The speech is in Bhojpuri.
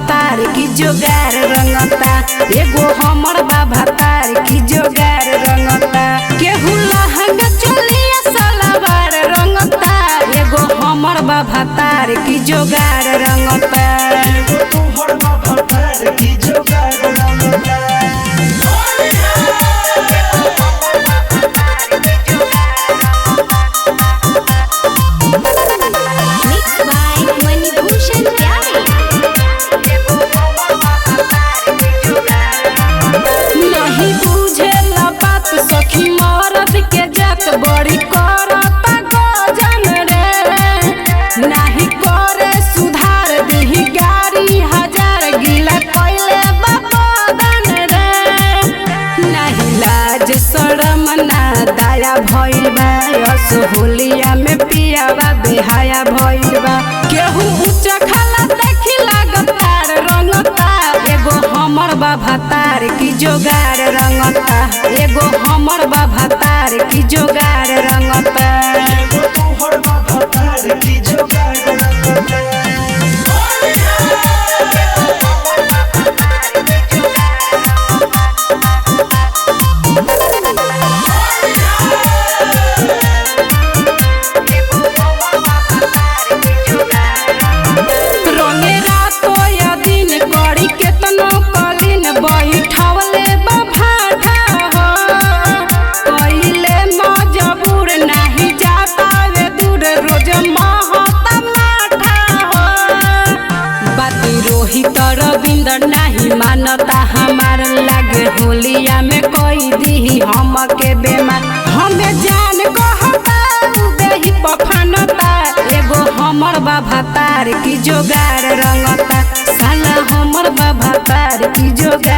तार की जोगार रंगता, एगो हमर बाबा तार की जोगार रंगता। केहू लहंगा चोलिया सलवार रंगता, एगो हमर बाबा तार की जोगार रंगता। सखी मरद के जात बड़ी करता गजन रे, नाही करे सुधार दिही गाड़ी हजार गिला कइले बदन रे। नाही लाज शरम ना दया भइल बा, असहोलिया में पियावा बेहाया भइल बा। केहू ऊंच खाला देखी लागतार रंगता, एगो हमर बाबा तार की जोगार रंगता, एगो हमर बाबा तार की जोगार रंगता। रंगे रातो या दिन करी केतनो कलिन बैठवले बाभाठा हो, कइले मजबूर नाही जाता वे दूर रोज महता माठा हो। बाती रोहित रविंदर नाही मानता हमार, लागे होलिया में कोई दी हम के बेमार। हमें जान कहता देही पफानता, एगो हमर बाबा तार की जोगार रंगता, साला हमर बाबा तार की जोगार।